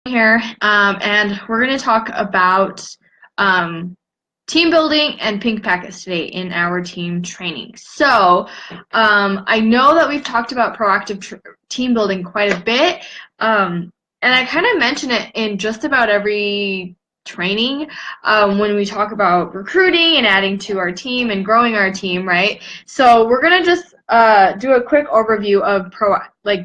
Here, and we're going to talk about team building and pink packets today in our team training. So I know that we've talked about proactive team building quite a bit, and I kind of mention it in just about every training when we talk about recruiting and adding to our team and growing our team, right? So we're going to just do a quick overview of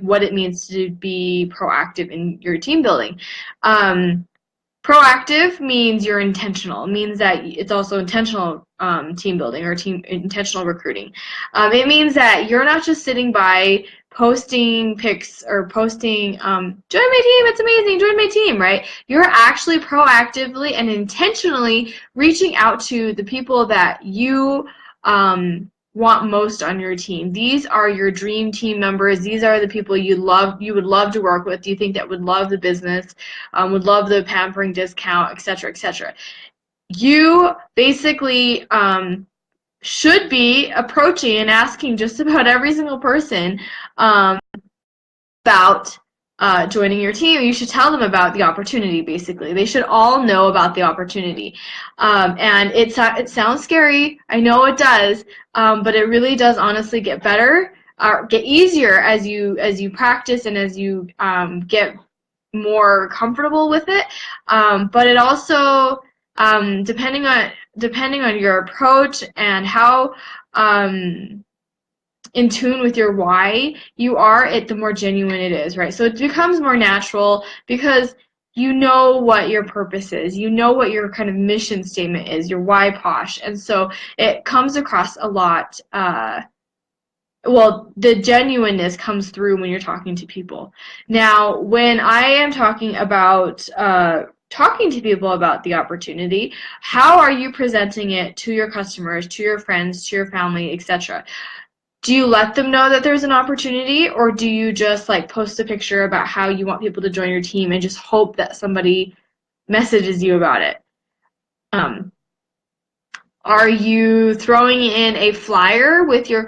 what it means to be proactive in your team building. Proactive means you're intentional. It means that it's also intentional team building or intentional recruiting. It means that you're not just sitting by posting pics or posting, join my team, it's amazing, join my team, right? You're actually proactively and intentionally reaching out to the people that you want most on your team. These are your dream team members. These are the people you would love to work with. Do you think that would love the business, would love the pampering discount, etc., etc. You basically should be approaching and asking just about every single person about joining your team. You should tell them about the opportunity, basically. They should all know about the opportunity. And it sounds scary. I know it does, but it really does honestly get better, get easier as you practice and as you get more comfortable with it. But it also, depending on your approach and how in tune with your why you are, the more genuine it is, right? So it becomes more natural because you know what your purpose is. You know what your kind of mission statement is, your why Posh. And so it comes across a lot. Well, the genuineness comes through when you're talking to people. Now, when I am talking about talking to people about the opportunity, how are you presenting it to your customers, to your friends, to your family, etc.? Do you let them know that there's an opportunity, or do you just like post a picture about how you want people to join your team and just hope that somebody messages you about it? Are you throwing in a flyer with your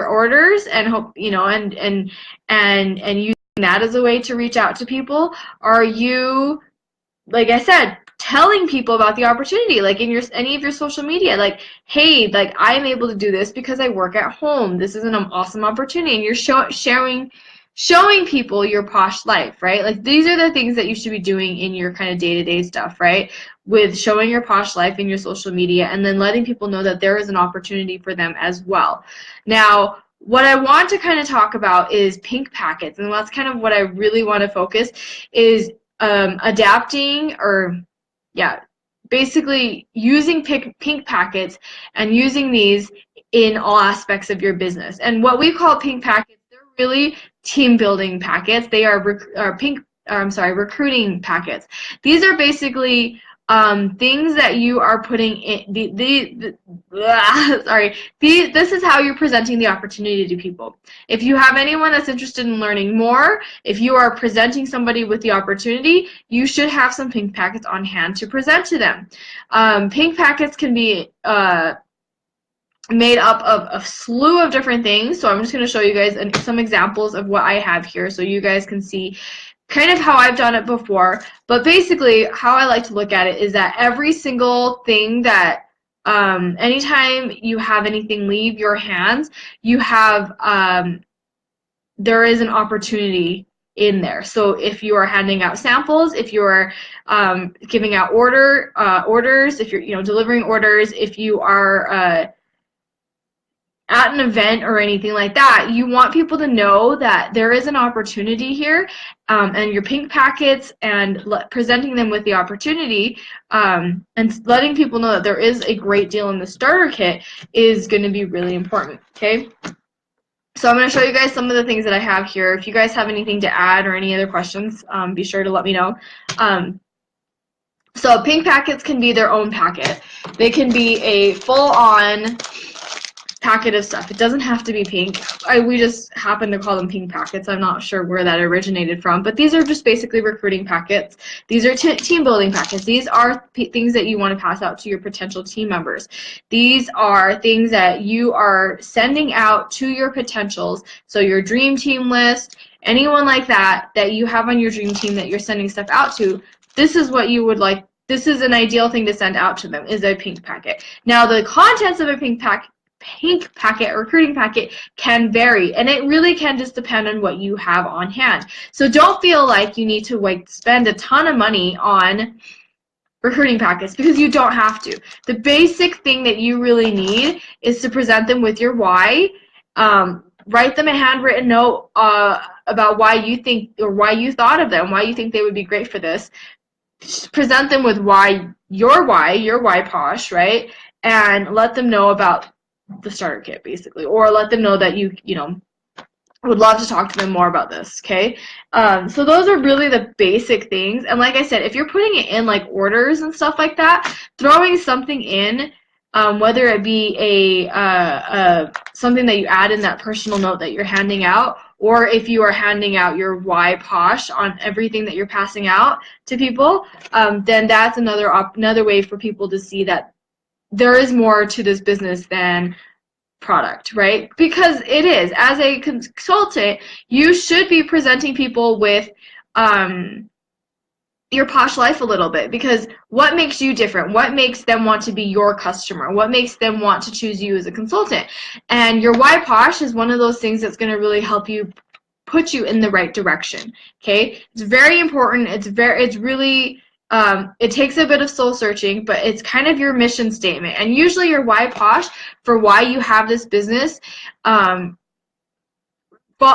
orders and hope and using that as a way to reach out to people? Are you, like I said, telling people about the opportunity, like in any of your social media, like, hey, like I'm able to do this because I work at home. This is an awesome opportunity, and you're showing people your posh life, right? Like these are the things that you should be doing in your kind of day-to-day stuff, right? With showing your posh life in your social media and then letting people know that there is an opportunity for them as well. Now, what I want to kind of talk about is pink packets, and that's kind of what I really want to focus is adapting basically using pink packets and using these in all aspects of your business. And what we call pink packets, they're really team building packets. They are recruiting packets. These are basically things that you are putting in this is how you're presenting the opportunity to people. If you have anyone that's interested in learning more, if you are presenting somebody with the opportunity, you should have some pink packets on hand to present to them. Pink packets can be made up of a slew of different things, so I'm just going to show you guys some examples of what I have here so you guys can see kind of how I've done it before. But basically how I like to look at it is that every single thing that anytime you have anything leave your hands, you have there is an opportunity in there. So if you are handing out samples, if you are giving out orders, if you're delivering orders, if you are at an event or anything like that, you want people to know that there is an opportunity here, and your pink packets and presenting them with the opportunity and letting people know that there is a great deal in the starter kit is going to be really important, okay? So I'm going to show you guys some of the things that I have here. If you guys have anything to add or any other questions, be sure to let me know. So pink packets can be their own packet. They can be a full-on packet of stuff. It doesn't have to be pink. We just happen to call them pink packets. I'm not sure where that originated from, but these are just basically recruiting packets. These are team building packets. These are things that you want to pass out to your potential team members. These are things that you are sending out to your potentials. So your dream team list, anyone like that you have on your dream team that you're sending stuff out to, this is what you would like. This is an ideal thing to send out to them, is a pink packet. Now, the contents of a pink packet or recruiting packet can vary, and it really can just depend on what you have on hand. So don't feel like you need to like spend a ton of money on recruiting packets, because you don't have to. The basic thing that you really need is to present them with your why. Write them a handwritten note about why you think, or why you thought of them, why you think they would be great for this. Present them with your why Posh, right? And let them know about the starter kit, basically, or let them know that you know, would love to talk to them more about this, okay? So those are really the basic things. And like I said, if you're putting it in like orders and stuff like that, throwing something in, whether it be something that you add in that personal note that you're handing out, or if you are handing out your why Posh on everything that you're passing out to people, then that's another way for people to see that there is more to this business than product, right? Because it is. As a consultant, you should be presenting people with your Posh life a little bit, because what makes you different? What makes them want to be your customer? What makes them want to choose you as a consultant? And your why Posh is one of those things that's going to really help you put you in the right direction, okay? It's very important. It's really it takes a bit of soul searching, but it's kind of your mission statement. And usually your why Posh for why you have this business, but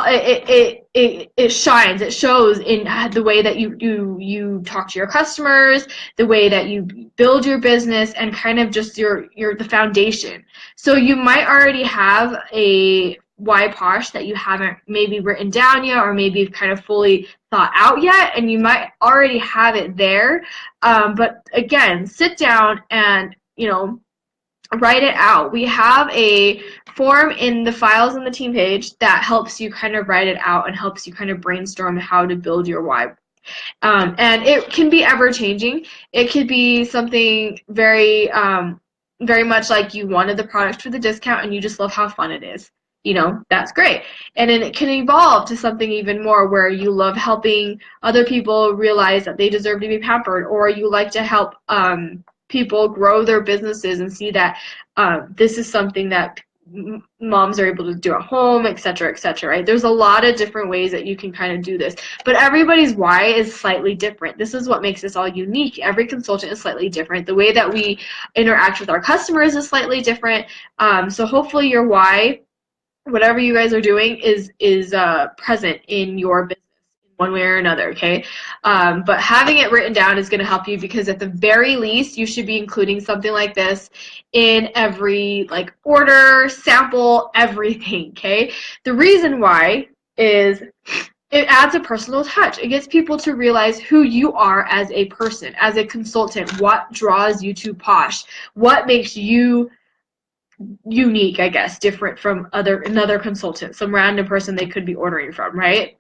it shines. It shows in the way that you talk to your customers, the way that you build your business, and kind of just the foundation. So you might already have a why Posh that you haven't maybe written down yet, or maybe kind of fully thought out yet, and you might already have it there. But again, sit down and, you know, write it out. We have a form in the files on the team page that helps you kind of write it out and helps you kind of brainstorm how to build your why. And it can be ever changing. It could be something very much like you wanted the product for the discount and you just love how fun it is. You know, that's great. And then it can evolve to something even more where you love helping other people realize that they deserve to be pampered, or you like to help people grow their businesses and see that this is something that moms are able to do at home, etc., etc., right? There's a lot of different ways that you can kind of do this, but everybody's why is slightly different. This is what makes this all unique. Every consultant is slightly different. The way that we interact with our customers is slightly different. So hopefully your why, whatever you guys are doing, is present in your business one way or another, okay? But having it written down is going to help you, because at the very least, you should be including something like this in every like order, sample, everything, okay? The reason why is it adds a personal touch. It gets people to realize who you are as a person, as a consultant, what draws you to Posh, what makes you unique, I guess, different from another consultant, some random person they could be ordering from, right?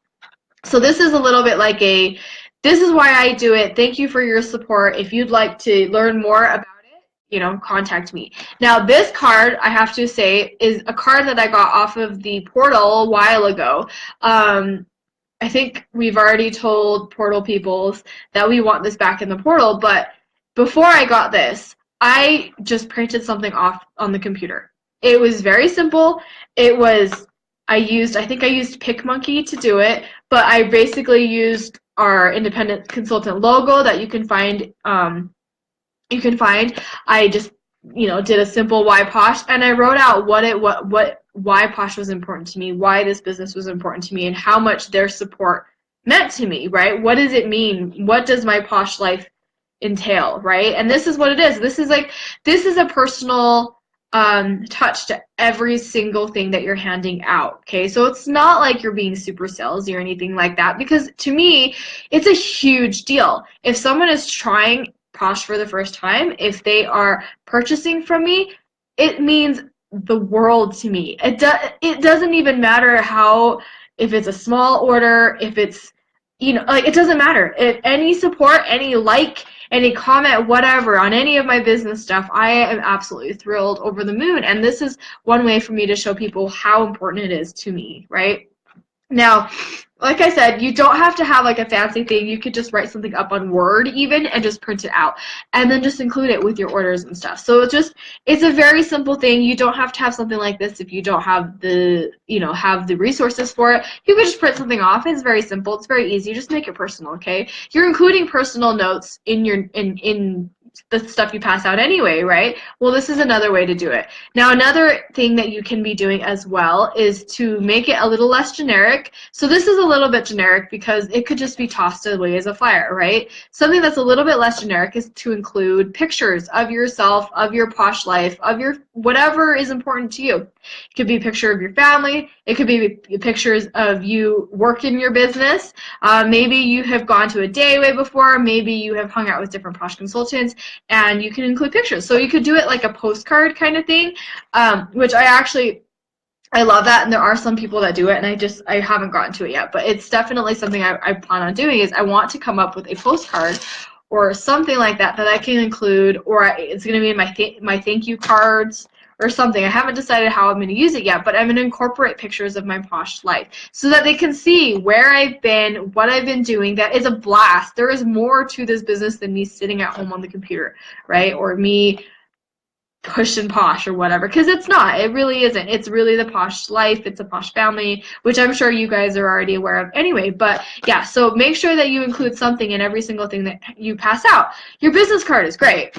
So this is a little bit like this is why I do it. Thank you for your support. If you'd like to learn more about it, you know, contact me. Now this card, I have to say, is a card that I got off of the portal a while ago. I think we've already told portal peoples that we want this back in the portal, but before I got this, I just printed something off on the computer. It was very simple. It was, I think I used PicMonkey to do it, but I basically used our independent consultant logo that you can find. I just, you know, did a simple why Posh, and I wrote out why Posh was important to me, why this business was important to me, and how much their support meant to me, right? What does it mean? What does my Posh life entail, right? And this is what it is. This is a personal touch to every single thing that you're handing out, okay? So it's not like you're being super salesy or anything like that, because to me, it's a huge deal. If someone is trying Posh for the first time, if they are purchasing from me, it means the world to me. It doesn't even matter if it's a small order, if it's, you know, like, it doesn't matter. If any support, any like, any comment, whatever, on any of my business stuff, I am absolutely thrilled, over the moon. And this is one way for me to show people how important it is to me, right? Now, like I said, you don't have to have like a fancy thing. You could just write something up on Word even and just print it out and then just include it with your orders and stuff. So it's a very simple thing. You don't have to have something like this if you don't have have the resources for it. You could just print something off. It's very simple. It's very easy. Just make it personal, okay? You're including personal notes in in the stuff you pass out anyway, right? Well, this is another way to do it. Now, another thing that you can be doing as well is to make it a little less generic. So this is a little bit generic because it could just be tossed away as a flyer, right? Something that's a little bit less generic is to include pictures of yourself, of your posh life, of your whatever is important to you. It could be a picture of your family. It could be pictures of you working your business. Maybe you have gone to a day away before. Maybe you have hung out with different posh consultants, and you can include pictures. So you could do it like a postcard kind of thing, which I love that, and there are some people that do it, and I haven't gotten to it yet, but it's definitely something I plan on doing. Is I want to come up with a postcard or something like that I can include, or it's going to be in my thank you cards or something. I haven't decided how I'm going to use it yet, but I'm going to incorporate pictures of my posh life so that they can see where I've been, what I've been doing. That is a blast. There is more to this business than me sitting at home on the computer, right? Or me pushing posh or whatever, because it's not. It really isn't. It's really the posh life. It's a posh family, which I'm sure you guys are already aware of anyway. But yeah, so make sure that you include something in every single thing that you pass out. Your business card is great.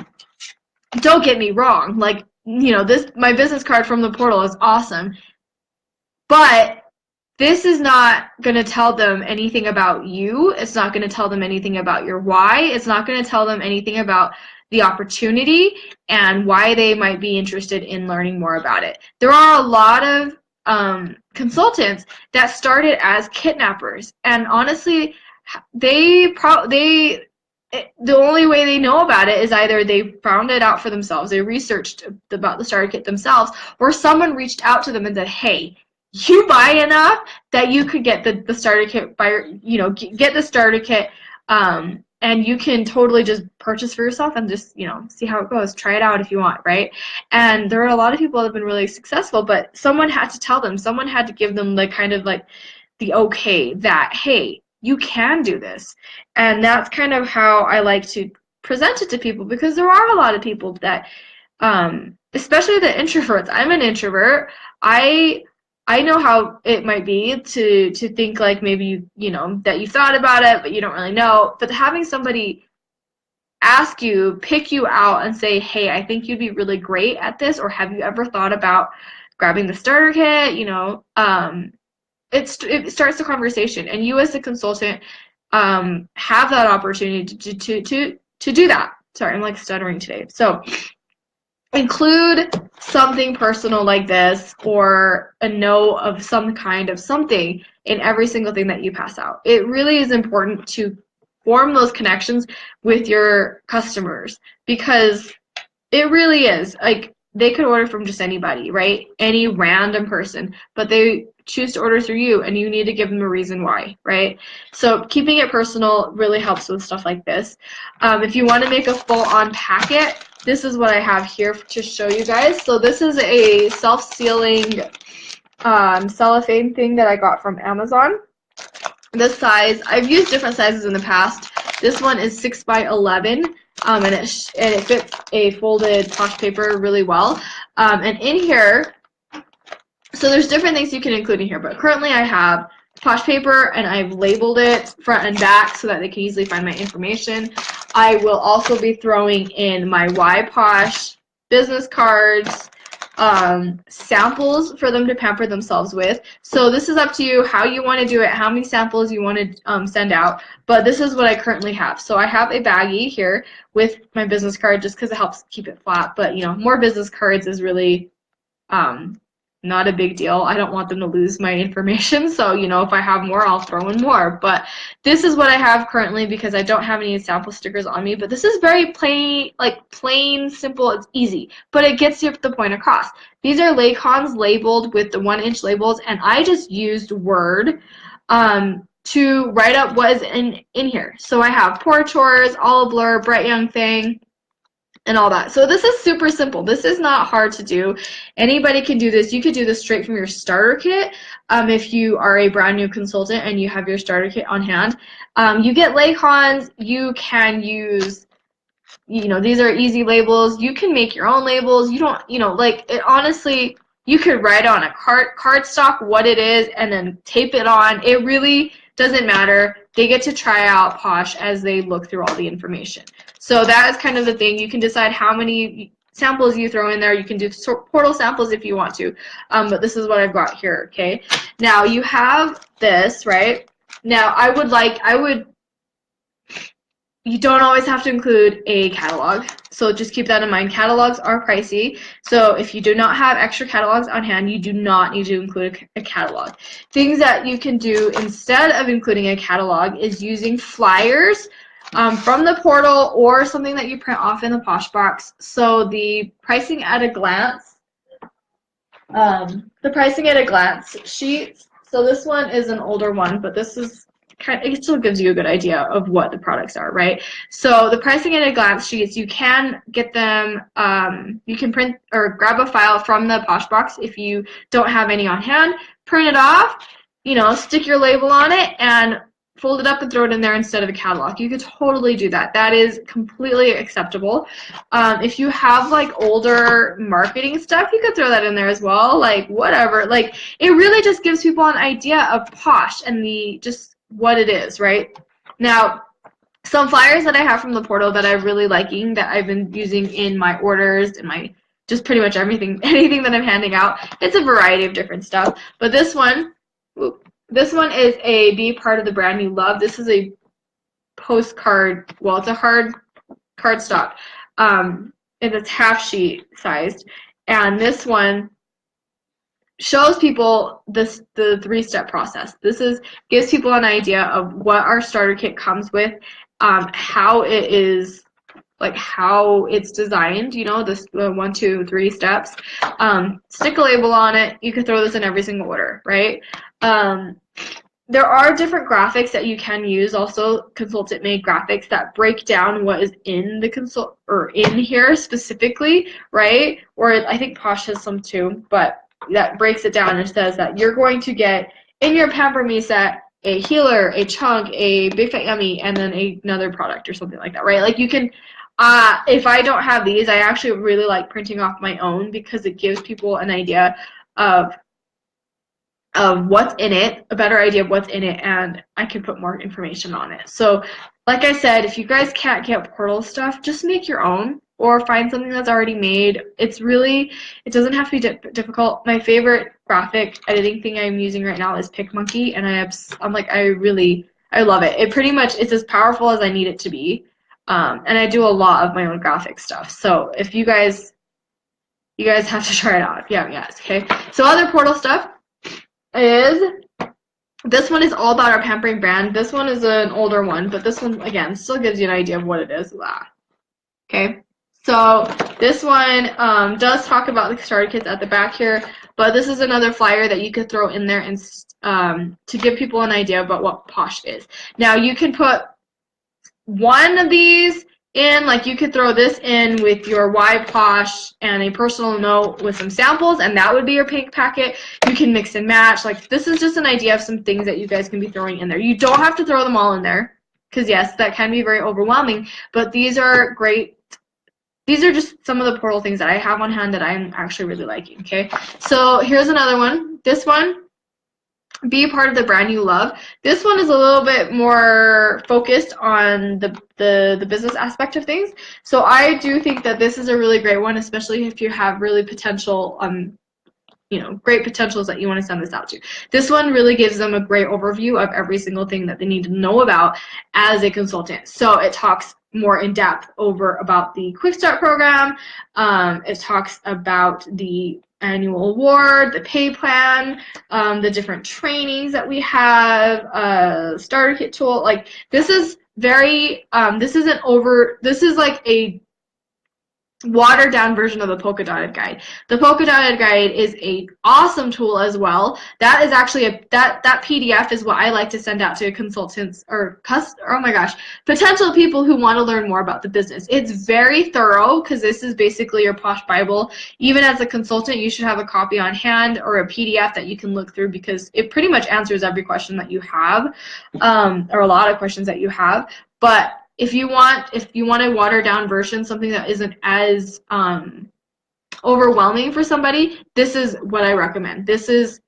Don't get me wrong. Like, my business card from the portal is awesome. But this is not going to tell them anything about you. It's not going to tell them anything about your why. It's not going to tell them anything about the opportunity and why they might be interested in learning more about it. There are a lot of consultants that started as kidnappers, and honestly, the only way they know about it is either they found it out for themselves, they researched about the starter kit themselves, or someone reached out to them and said, hey, you buy enough that you could get the starter kit get the starter kit, and you can totally just purchase for yourself and just see how it goes. Try it out if you want, right? And there are a lot of people that have been really successful, but someone had to tell them, someone had to give them the okay that, hey, you can do this. And that's kind of how I like to present it to people, because there are a lot of people that especially the introverts. I'm an introvert. I know how it might be to think like maybe that you thought about it but you don't really know, but having somebody ask you, pick you out and say, hey, I think you'd be really great at this, or have you ever thought about grabbing the starter kit, it starts the conversation, and you as a consultant have that opportunity to do that. Sorry, I'm like stuttering today. So include something personal like this, or a note of some kind of something in every single thing that you pass out. It really is important to form those connections with your customers, because it really is. Like, they could order from just anybody, right? Any random person, but they choose to order through you, and you need to give them a reason why, right? So keeping it personal really helps with stuff like this. If you want to make a full-on packet, this is what I have here to show you guys. So this is a self-sealing cellophane thing that I got from Amazon. This size, I've used different sizes in the past. This one is 6 by 11, and it fits a folded posh paper really well. And in here, so there's different things you can include in here, but currently I have posh paper, and I've labeled it front and back so that they can easily find my information. I will also be throwing in my Why Posh business cards, samples for them to pamper themselves with. So this is up to you how you want to do it, how many samples you want to send out, but this is what I currently have. So I have a baggie here with my business card just because it helps keep it flat, but more business cards is really not a big deal. I don't want them to lose my information, so if I have more, I'll throw in more. But this is what I have currently because I don't have any sample stickers on me. But this is very plain, simple. It's easy, but it gets you the point across. These are Laycons labeled with the 1-inch labels, and I just used Word to write up what is in here. So I have Poor Chores, All a Blur, Bright Young Thing, and all that. So this is super simple. This is not hard to do. Anybody can do this. You could do this straight from your starter kit. If you are a brand new consultant and you have your starter kit on hand, you get Laycons. You can use, these are easy labels. You can make your own labels. You don't, like it, honestly, you could write on a cardstock what it is and then tape it on. It really doesn't matter. They get to try out Posh as they look through all the information. So that is kind of the thing. You can decide how many samples you throw in there. You can do portal samples if you want to, but this is what I've got here, okay? Now you have this, right? Now you don't always have to include a catalog, so just keep that in mind. Catalogs are pricey, so if you do not have extra catalogs on hand, you do not need to include a catalog. Things that you can do instead of including a catalog is using flyers from the portal or something that you print off in the Posh box. So the pricing at a glance, sheet. So this one is an older one, but this is it still gives you a good idea of what the products are, right? So the pricing at a glance sheets, you can get them, you can print or grab a file from the Posh box if you don't have any on hand, print it off, stick your label on it and fold it up and throw it in there instead of a catalog. You could totally do that. That is completely acceptable. If you have like older marketing stuff, you could throw that in there as well, like whatever. Like it really just gives people an idea of Posh and just what it is, right? Now, some flyers that I have from the portal that I'm really liking, that I've been using in my orders and my just pretty much anything that I'm handing out. It's a variety of different stuff, but this one is a Be Part of the Brand You Love. This is a postcard. Well, it's a hard cardstock. It's half sheet sized, and this one shows people the 3-step process. This gives people an idea of what our starter kit comes with, how it is, like how it's designed, this 1, 2, 3 steps. Stick a label on it. You could throw this in every single order, right? There are different graphics that you can use, also consultant made graphics that break down what is in the in here specifically, right? Or I think Posh has some too, but that breaks it down and says that you're going to get in your Pamper Me set a healer, a chunk, a Big Fat Yummy, and then another product or something like that, right? Like you can, if I don't have these, I actually really like printing off my own because it gives people an idea of what's in it, a better idea of what's in it, and I can put more information on it. So like I said, if you guys can't get portal stuff, just make your own or find something that's already made. It doesn't have to be difficult. My favorite graphic editing thing I'm using right now is PicMonkey, and I love it. It's as powerful as I need it to be. And I do a lot of my own graphic stuff. So if you guys have to try it out. Yes, okay. So other portal stuff this one is all about our pampering brand. This one is an older one, but this one, again, still gives you an idea of what it is. Okay, so this one does talk about the starter kits at the back here, but this is another flyer that you could throw in there and to give people an idea about what Posh is. Now, you can put one of these in, like you could throw this in with your Why Posh and a personal note with some samples, and that would be your pink packet. You can mix and match. Like, this is just an idea of some things that you guys can be throwing in there. You don't have to throw them all in there, because yes, that can be very overwhelming, but these are great. These are just some of the portal things that I have on hand that I'm actually really liking, okay? So here's another one. This one, Be Part of the Brand You Love. This one is a little bit more focused on the business aspect of things. So I do think that this is a really great one, especially if you have really potential, great potentials that you want to send this out to. This one really gives them a great overview of every single thing that they need to know about as a consultant. So it talks more in depth about the Quick Start program. It talks about the annual award, the pay plan, the different trainings that we have, starter kit tool. Like, this is very, this is like a watered down version of the polka dotted guide. The polka dotted guide is a awesome tool as well. That is actually that PDF is what I like to send out to consultants or oh my gosh, potential people who want to learn more about the business. It's very thorough because this is basically your Posh Bible. Even as a consultant, you should have a copy on hand or a PDF that you can look through because it pretty much answers every question that you have, or a lot of questions that you have. But if you want a watered down version, something that isn't as overwhelming for somebody, this is what I recommend. This is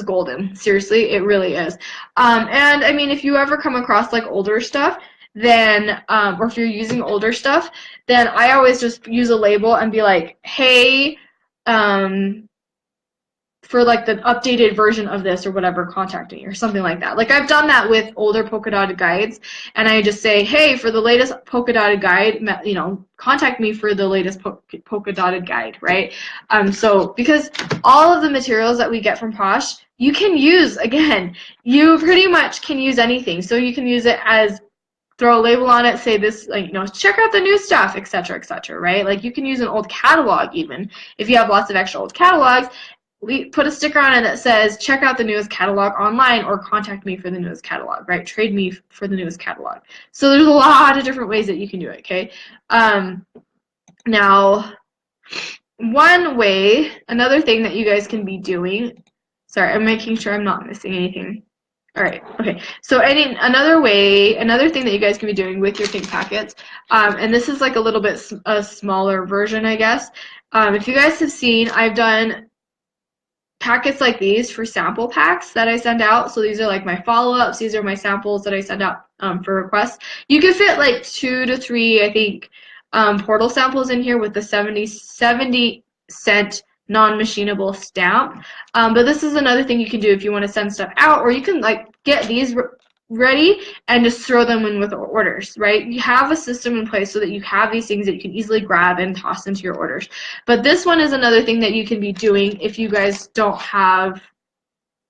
golden. Seriously, it really is. And I mean, if you ever come across like older stuff, then or if you're using older stuff, then I always just use a label and be like, hey, for like the updated version of this or whatever, contact me or something like that. Like I've done that with older polka dotted guides, and I just say, hey, for the latest polka dotted guide, you know, contact me for the latest polka dotted guide, right? So because all of the materials that we get from Posh, you can use, again, you pretty much can use anything. So you can use it as throw a label on it, say this, like, you know, check out the new stuff, etc., right? Like you can use an old catalog even if you have lots of extra old catalogs. We put a sticker on it that says, check out the newest catalog online or contact me for the newest catalog, right? Trade me for the newest catalog. So there's a lot of different ways that you can do it, okay? Now, one way, another thing that you guys can be doing, sorry, I'm making sure I'm not missing anything. All right, okay. So another thing that you guys can be doing with your think packets, and this is like a little bit a smaller version, I guess. If you guys have seen, I've done packets like these for sample packs that I send out. So these are like my follow-ups. These are my samples that I send out for requests. You can fit like 2 to 3, I think, portal samples in here with the 70-cent non-machinable stamp. But this is another thing you can do if you want to send stuff out, or you can like get these ready and just throw them in with orders, right? You have a system in place so that you have these things that you can easily grab and toss into your orders. But this one is another thing that you can be doing if you guys don't have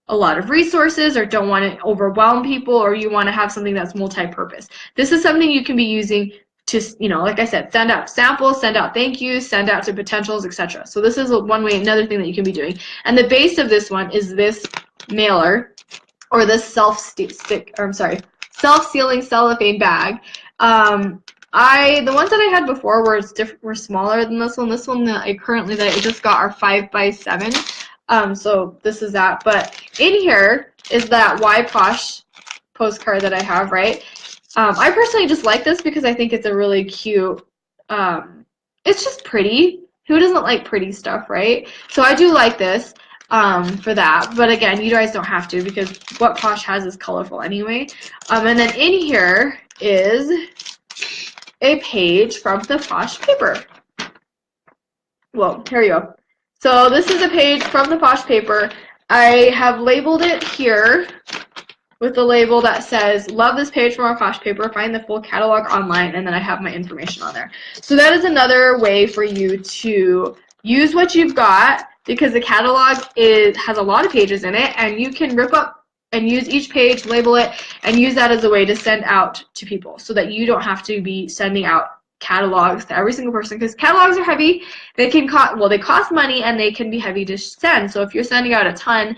a lot of resources or don't want to overwhelm people, or you want to have something that's multi-purpose. This is something you can be using to, you know, like I said, send out samples, send out thank yous, send out to potentials, etc. So this is one way, another thing that you can be doing. And the base of this one is this mailer, or this self-sealing cellophane bag. The ones that I had before were smaller than this one. This one that I just got are 5x7. So this is that. But in here is that Why Posh postcard that I have, right? I personally just like this because I think it's a really cute. It's just pretty. Who doesn't like pretty stuff, right? So I do like this. For that, but again, you guys don't have to because what Posh has is colorful anyway. And then in here is a page from the Posh paper. Well, here you go. So this is a page from the Posh paper. I have labeled it here with the label that says, love this page from our Posh paper, find the full catalog online, and then I have my information on there. So that is another way for you to use what you've got, because the catalog has a lot of pages in it, and you can rip up and use each page, label it, and use that as a way to send out to people so that you don't have to be sending out catalogs to every single person, because catalogs are heavy. They can they cost money, and they can be heavy to send. So if you're sending out a ton,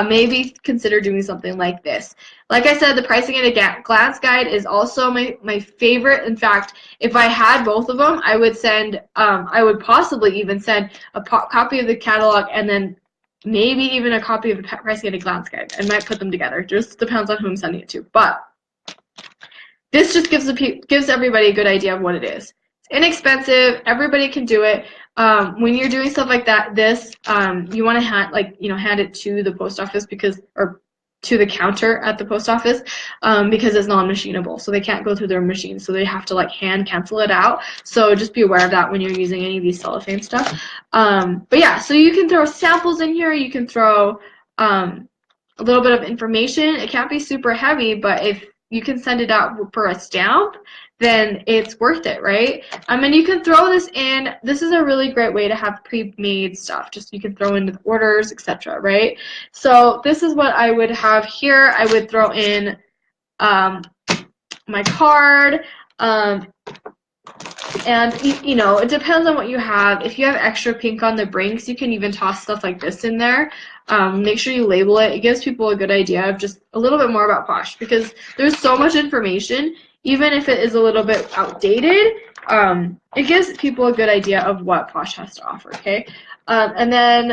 maybe consider doing something like this. Like I said, the pricing at a glance guide is also my favorite. In fact, if I had both of them, I would possibly even send a copy of the catalog and then maybe even a copy of the pricing at a glance guide. I might put them together. Just depends on who I'm sending it to. But this just gives everybody a good idea of what it is. It's inexpensive. Everybody can do it. When you're doing stuff like that, you want to hand it to the post office or to the counter at the post office because it's non-machinable, so they can't go through their machine, so they have to like hand cancel it out. So just be aware of that when you're using any of these cellophane stuff. But yeah, so you can throw samples in here. You can throw a little bit of information. It can't be super heavy, but if you can send it out for a stamp, then it's worth it, right? And you can throw this in. This is a really great way to have pre-made stuff. Just you can throw into the orders, etc., right? So this is what I would have here. I would throw in my card. And you know, it depends on what you have. If you have extra pink on the brinks, you can even toss stuff like this in there. Make sure you label it. It gives people a good idea of just a little bit more about Posh, because there's so much information, even if it is a little bit outdated. It gives people a good idea of what Posh has to offer, okay? And then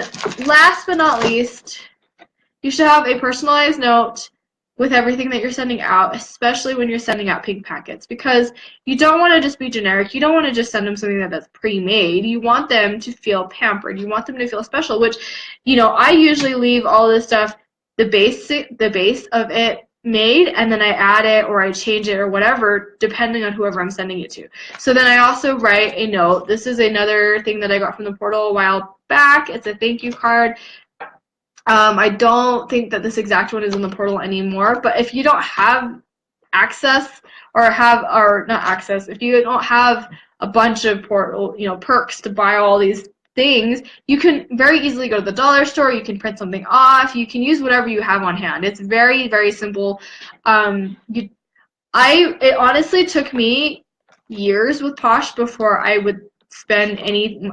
last but not least, you should have a personalized note with everything that you're sending out, especially when you're sending out pink packets, because you don't want to just be generic. You don't want to just send them something that's pre-made. You want them to feel pampered. You want them to feel special, which, you know, I usually leave all this stuff, the base of it made, and then I add it or I change it or whatever, depending on whoever I'm sending it to. So then I also write a note. This is another thing that I got from the portal a while back. It's a thank you card. I don't think that this exact one is in the portal anymore, but if you don't have access if you don't have a bunch of portal, you know, perks to buy all these things, you can very easily go to the dollar store, you can print something off, you can use whatever you have on hand. It's very, very simple. It honestly took me years with Posh before I would spend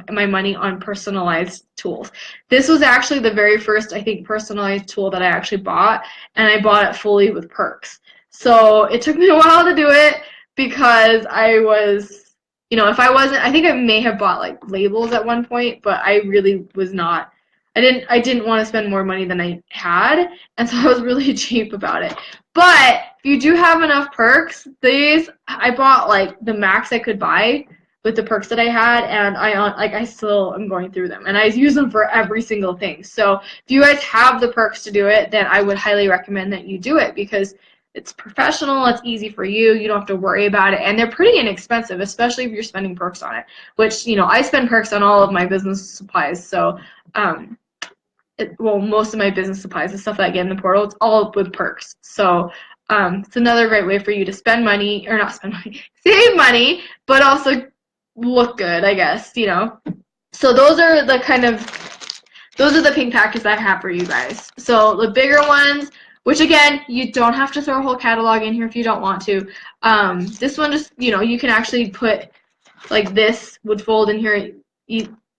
my money on personalized tools. This was actually the very first, I think, personalized tool that I actually bought, and I bought it fully with perks. So it took me a while to do it because I was, you know, if I wasn't, I think I may have bought like labels at one point, but I really was not, I didn't want to spend more money than I had, and so I was really cheap about it. But if you do have enough perks, I bought like the max I could buy with the perks that I had, and I still am going through them, and I use them for every single thing. So if you guys have the perks to do it, then I would highly recommend that you do it, because it's professional, it's easy for you, you don't have to worry about it, and they're pretty inexpensive, especially if you're spending perks on it, which, you know, I spend perks on all of my business supplies. So most of my business supplies, the stuff that I get in the portal, it's all with perks. So it's another great way for you to spend money, or not spend money, save money, but also look good, I guess, you know. So those are the pink packets I have for you guys. So the bigger ones, which again, you don't have to throw a whole catalog in here if you don't want to. This one, just, you know, you can actually put, like, this would fold in here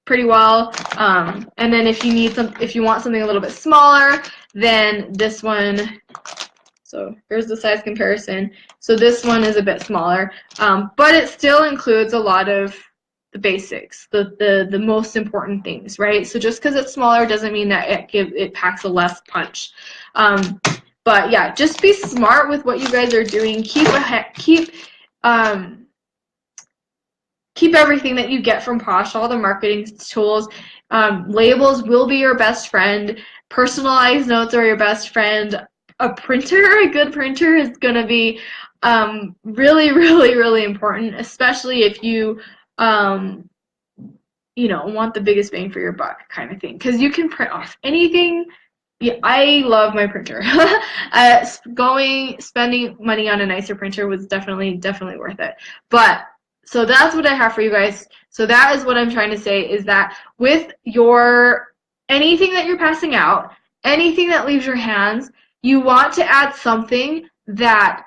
pretty well. And then if you want something a little bit smaller, then this one. So here's the size comparison. So this one is a bit smaller, but it still includes a lot of the basics, the most important things, right? So just because it's smaller doesn't mean that it packs a less punch. But yeah, just be smart with what you guys are doing. Keep everything that you get from Posh, all the marketing tools. Labels will be your best friend. Personalized notes are your best friend. A good printer is going to be really, really, really important, especially if you, you know, want the biggest bang for your buck kind of thing, because you can print off anything. Yeah, I love my printer. Spending money on a nicer printer was definitely worth it. But so that's what I have for you guys. So that is what I'm trying to say, is that with anything that you're passing out, anything that leaves your hands, you want to add something that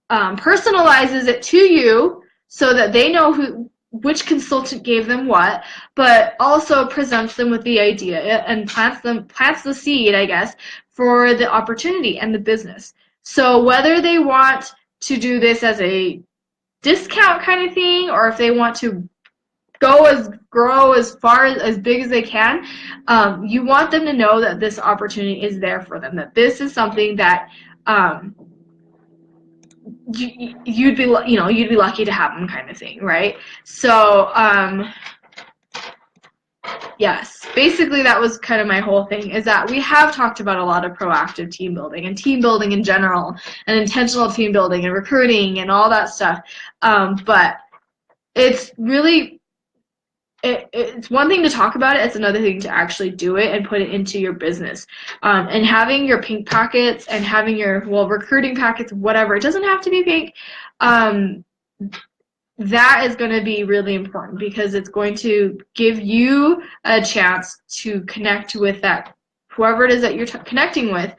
personalizes it to you, so that they know which consultant gave them what, but also presents them with the idea and plants the seed, I guess, for the opportunity and the business. So whether they want to do this as a discount kind of thing, or if they want to grow as far as big as they can, you want them to know that this opportunity is there for them, that this is something that you'd be lucky to have them, kind of thing, right? So yes, basically that was kind of my whole thing, is that we have talked about a lot of proactive team building and team building in general, and intentional team building and recruiting and all that stuff, but it's really, it's one thing to talk about it, it's another thing to actually do it and put it into your business. And having your pink packets and having your, recruiting packets, whatever, it doesn't have to be pink, that is going to be really important, because it's going to give you a chance to connect with that whoever it is that you're connecting with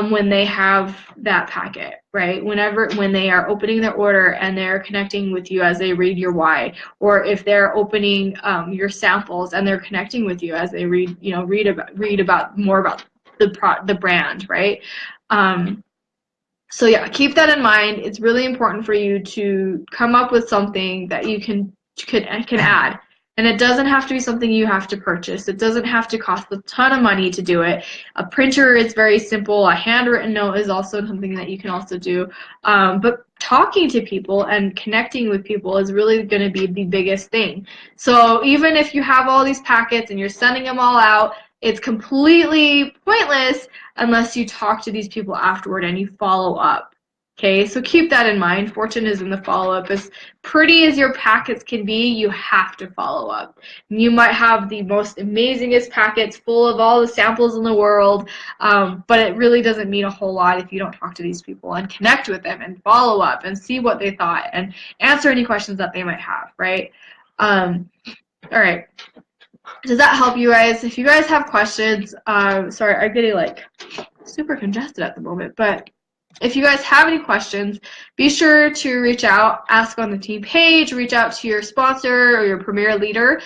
when they have that packet, right? When they are opening their order and they're connecting with you as they read your why, or if they're opening your samples and they're connecting with you as they read about more about the brand, right? So yeah, keep that in mind. It's really important for you to come up with something that you can add. And it doesn't have to be something you have to purchase. It doesn't have to cost a ton of money to do it. A printer is very simple. A handwritten note is also something that you can also do. But talking to people and connecting with people is really going to be the biggest thing. So even if you have all these packets and you're sending them all out, it's completely pointless unless you talk to these people afterward and you follow up. Okay, so keep that in mind. Fortune is in the follow-up. As pretty as your packets can be, you have to follow up. You might have the most amazingest packets full of all the samples in the world, but it really doesn't mean a whole lot if you don't talk to these people and connect with them and follow up and see what they thought and answer any questions that they might have, right? All right. Does that help you guys? If you guys have questions, sorry, I'm getting like super congested at the moment, but if you guys have any questions, be sure to reach out, ask on the team page, reach out to your sponsor or your premier leader.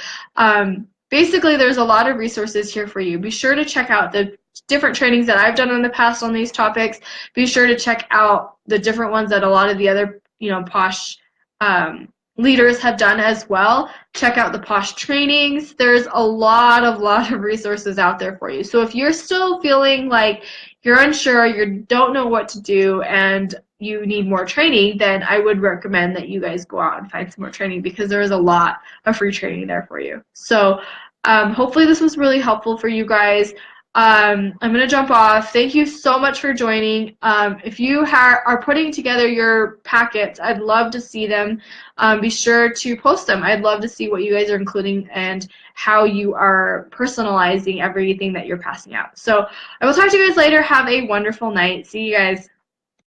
Basically, there's a lot of resources here for you. Be sure to check out the different trainings that I've done in the past on these topics. Be sure to check out the different ones that a lot of the other, Posh leaders have done as well. Check out the Posh trainings. There's a lot of resources out there for you. So if you're still feeling like you're unsure, you don't know what to do, and you need more training, then I would recommend that you guys go out and find some more training, because there is a lot of free training there for you. So hopefully this was really helpful for you guys. I'm going to jump off. Thank you so much for joining. If you are putting together your packets, I'd love to see them. Be sure to post them. I'd love to see what you guys are including and how you are personalizing everything that you're passing out. So I will talk to you guys later. Have a wonderful night. See you guys.